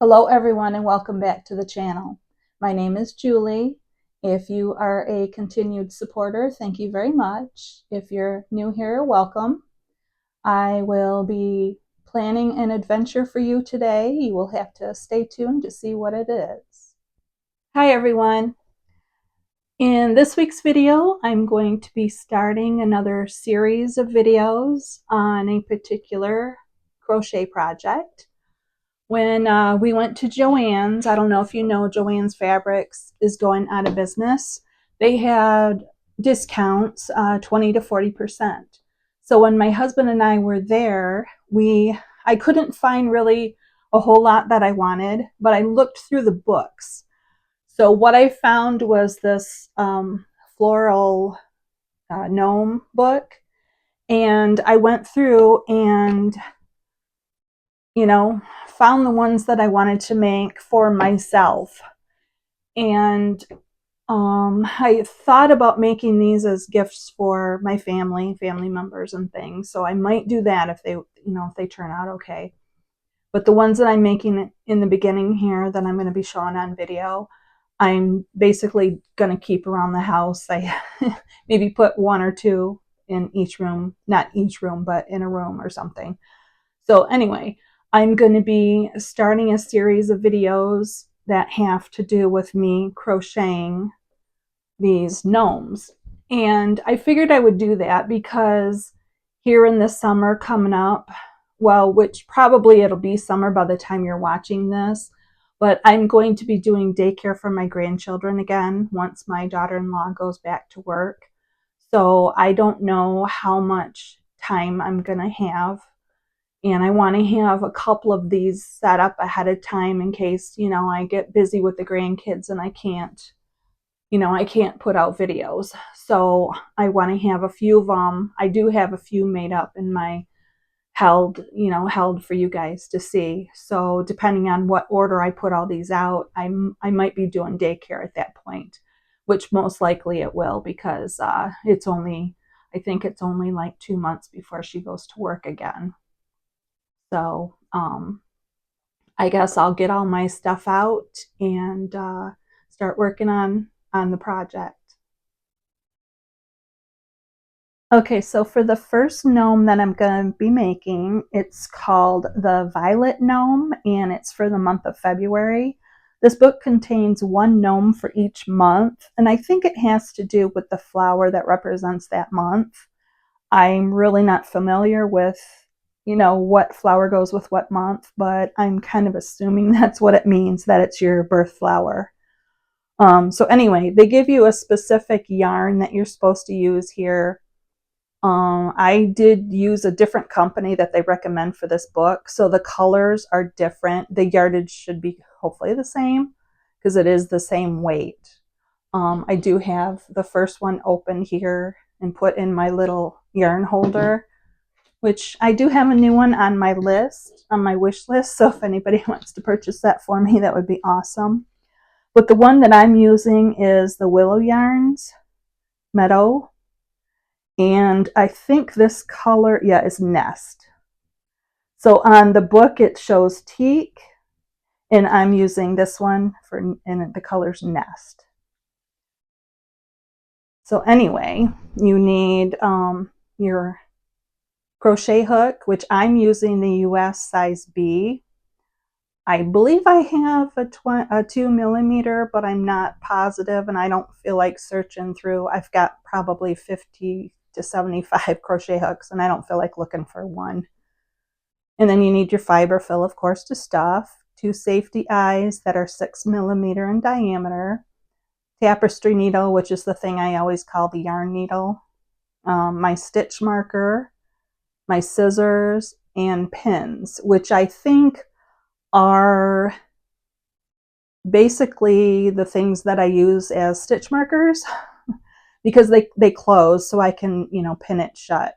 Hello everyone and welcome back to the channel. My name is Julie. If you are a continued supporter, thank you very much. If you're new here, welcome. I will be planning an adventure for you today. You will have to stay tuned to see what it is. Hi everyone. In this week's video, I'm going to be starting another series of videos on a particular crochet project. When we went to Joann's, I don't know if you know, Joann's Fabrics is going out of business. They had discounts, 20 to 40%. So when my husband and I were there, I couldn't find really a whole lot that I wanted, but I looked through the books. So what I found was this floral gnome book, and I went through and found the ones that I wanted to make for myself. And I thought about making these as gifts for my family members and things. So I might do that if they turn out okay. But the ones that I'm making in the beginning here that I'm going to be showing on video, I'm basically going to keep around the house. I maybe put one or two in each room, not each room, but in a room or something. So anyway, I'm going to be starting a series of videos that have to do with me crocheting these gnomes. And I figured I would do that because here in the summer coming up, well, which probably it'll be summer by the time you're watching this, but I'm going to be doing daycare for my grandchildren again once my daughter-in-law goes back to work. So I don't know how much time I'm going to have. And I want to have a couple of these set up ahead of time in case, I get busy with the grandkids and I can't put out videos. So I want to have a few of them. I do have a few made up in my held for you guys to see. So depending on what order I put all these out, I might be doing daycare at that point, which most likely it will, because I think it's only like 2 months before she goes to work again. So I guess I'll get all my stuff out and start working on the project. Okay, so for the first gnome that I'm going to be making, it's called the Violet Gnome, and it's for the month of February. This book contains one gnome for each month, and I think it has to do with the flower that represents that month. I'm really not familiar with what flower goes with what month, but I'm kind of assuming that's what it means, that it's your birth flower. So anyway, they give you a specific yarn that you're supposed to use here. I did use a different company that they recommend for this book, so the colors are different. The yardage should be hopefully the same because it is the same weight. I do have the first one open here and put in my little yarn holder, which I do have a new one on my list, on my wish list. So if anybody wants to purchase that for me, that would be awesome. But the one that I'm using is the Willow Yarns Meadow. And I think this color, is Nest. So on the book, it shows Teak, and I'm using this one and the color's Nest. So anyway, you need your crochet hook, which I'm using the US size B. I believe I have a 2 millimeter, but I'm not positive and I don't feel like searching through. I've got probably 50 to 75 crochet hooks and I don't feel like looking for one. And then you need your fiber fill, of course, to stuff, 2 safety eyes that are 6 millimeter in diameter, tapestry needle, which is the thing I always call the yarn needle, my stitch marker, my scissors, and pins, which I think are basically the things that I use as stitch markers because they close so I can, pin it shut.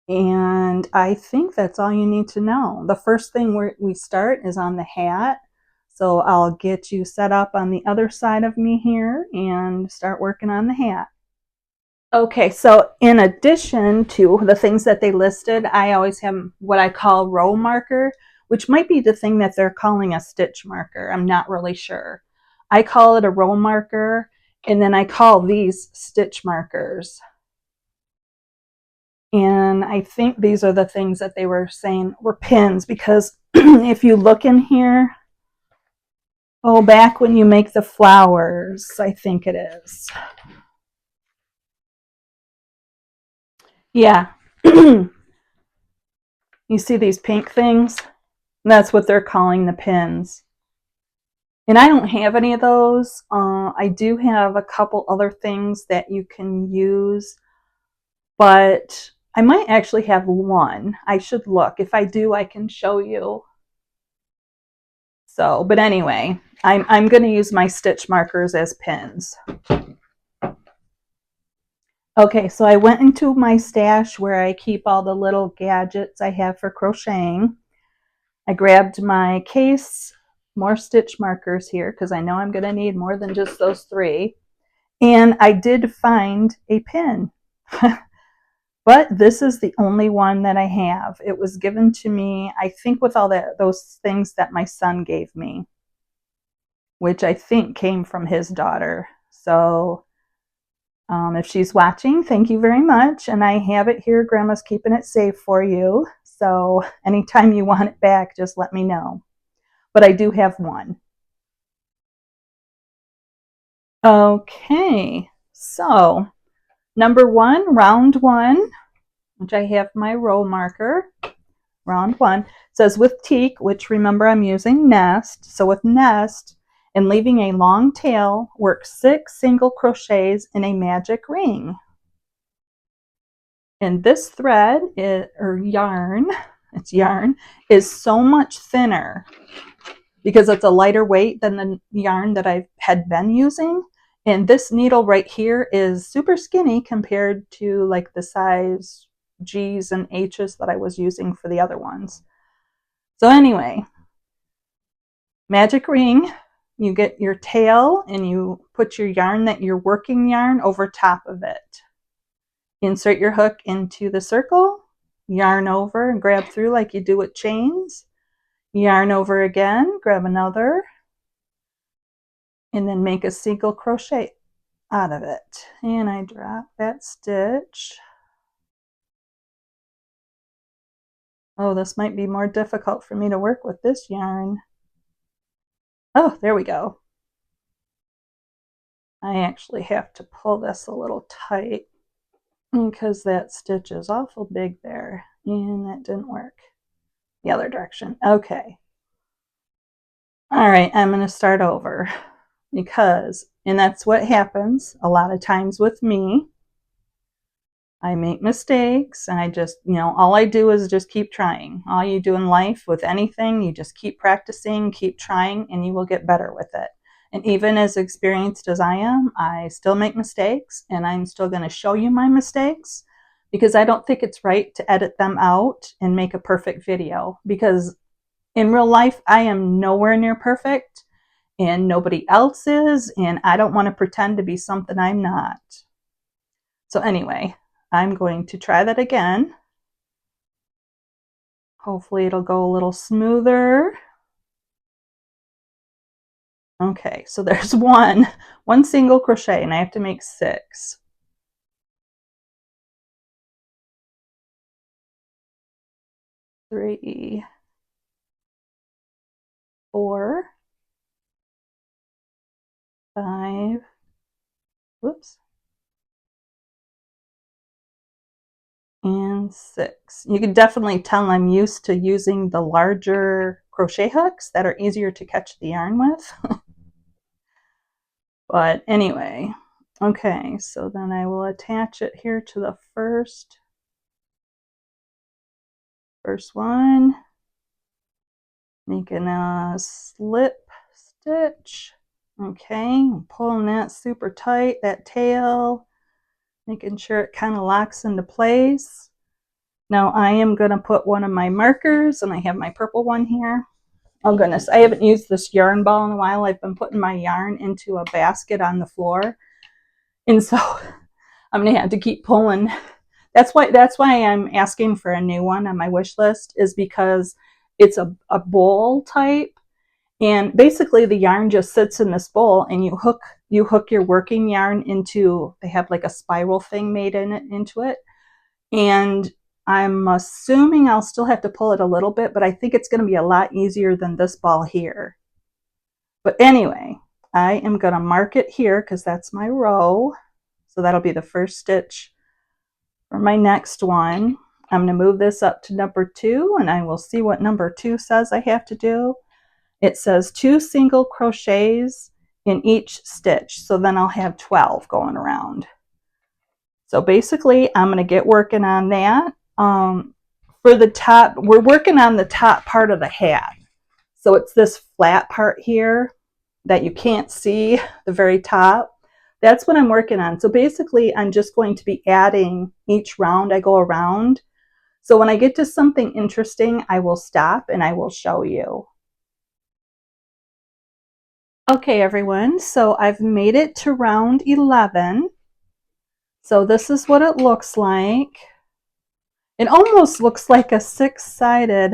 And I think that's all you need to know. The first thing we start is on the hat. So I'll get you set up on the other side of me here and start working on the hat. Okay, so in addition to the things that they listed, I always have what I call row marker, which might be the thing that they're calling a stitch marker. I'm not really sure. I call it a row marker, and then I call these stitch markers. And I think these are the things that they were saying were pins, because if you look in here, oh, back when you make the flowers, I think it is. Yeah. You see these pink things? That's what they're calling the pins. And I don't have any of those. I do have a couple other things that you can use, but I might actually have one. I should look. If I do, I can show you. So, but anyway, I'm going to use my stitch markers as pins. Okay, so I went into my stash where I keep all the little gadgets I have for crocheting. I grabbed my case, more stitch markers here, because I know I'm going to need more than just those 3. And I did find a pin. But this is the only one that I have. It was given to me, I think, with all those things that my son gave me, which I think came from his daughter. So if she's watching, thank you very much. And I have it here. Grandma's keeping it safe for you. So anytime you want it back, just let me know. But I do have one. Okay, so number 1, round 1, which I have my row marker. Round 1 says with teak, which remember I'm using nest. So with nest and leaving a long tail, work 6 single crochets in a magic ring. And this thread or yarn, it's yarn, is so much thinner because it's a lighter weight than the yarn that I had been using. And this needle right here is super skinny compared to like the size G's and H's that I was using for the other ones. So anyway, magic ring, you get your tail and you put your yarn that you're working yarn over top of it. Insert your hook into the circle, yarn over and grab through like you do with chains, yarn over again, grab another, and then make a single crochet out of it. And I drop that stitch. Oh, this might be more difficult for me to work with this yarn. Oh, there we go. I actually have to pull this a little tight because that stitch is awful big there, and that didn't work. The other direction. Okay. All right, I'm going to start over because, and that's what happens a lot of times with me. I make mistakes and I just, all I do is just keep trying. All you do in life with anything, you just keep practicing, keep trying, and you will get better with it. And even as experienced as I am, I still make mistakes, and I'm still going to show you my mistakes because I don't think it's right to edit them out and make a perfect video, because in real life, I am nowhere near perfect and nobody else is, and I don't want to pretend to be something I'm not. So anyway, I'm going to try that again. Hopefully it'll go a little smoother. Okay, so there's one single crochet, and I have to make 6. 3, 4, 5, whoops, and 6. You can definitely tell I'm used to using the larger crochet hooks that are easier to catch the yarn with. But anyway, okay, so then I will attach it here to the first one, making a slip stitch. Okay, I'm pulling that super tight, that tail, making sure it kind of locks into place. Now I am going to put one of my markers, and I have my purple one here. Oh goodness, I haven't used this yarn ball in a while. I've been putting my yarn into a basket on the floor, and so I'm going to have to keep pulling. That's why I'm asking for a new one on my wish list, is because It's a bowl type, and basically the yarn just sits in this bowl, and you hook your working yarn into, they have like a spiral thing made in it, into it. And I'm assuming I'll still have to pull it a little bit, but I think it's going to be a lot easier than this ball here. But anyway, I am going to mark it here because that's my row. So that'll be the first stitch for my next one. I'm going to move this up to number 2, and I will see what number 2 says I have to do. It says 2 single crochets in each stitch. So then I'll have 12 going around. So basically, I'm going to get working on that. For the top, we're working on the top part of the hat. So it's this flat part here that you can't see, the very top. That's what I'm working on. So basically, I'm just going to be adding each round I go around. So when I get to something interesting, I will stop and I will show you. Okay, everyone, so I've made it to round 11. So this is what it looks like. It almost looks like a 6-sided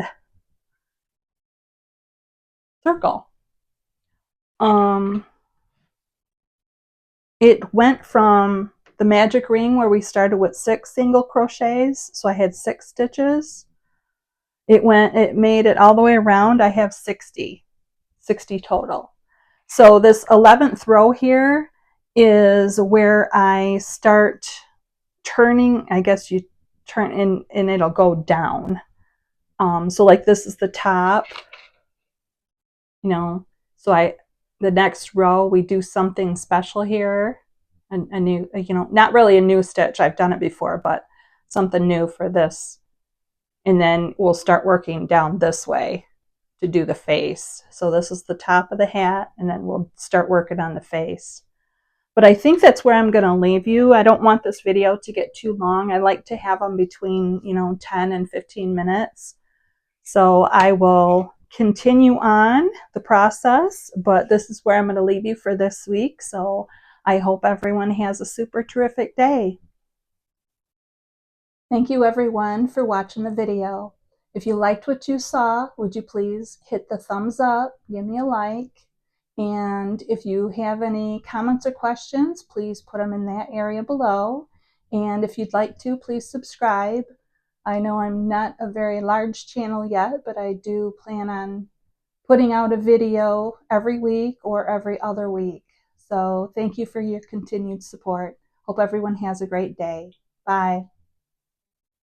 circle. It went from the magic ring where we started with 6 single crochets, so I had 6 stitches. It made it all the way around. I have 60 total. So this 11th row here is where I start turning. I guess you turn in and it'll go down. So like this is the top, you know, so the next row we do something special here, a new, you know, not really a new stitch, I've done it before, but something new for this. And then we'll start working down this way to do the face. So this is the top of the hat, and then we'll start working on the face. But I think that's where I'm going to leave you. I don't want this video to get too long. I like to have them between, 10 and 15 minutes. So I will continue on the process, but this is where I'm going to leave you for this week. So I hope everyone has a super terrific day. Thank you everyone for watching the video. If you liked what you saw, would you please hit the thumbs up, give me a like, and if you have any comments or questions, please put them in that area below. And if you'd like to, please subscribe. I know I'm not a very large channel yet, but I do plan on putting out a video every week or every other week. So thank you for your continued support. Hope everyone has a great day. Bye.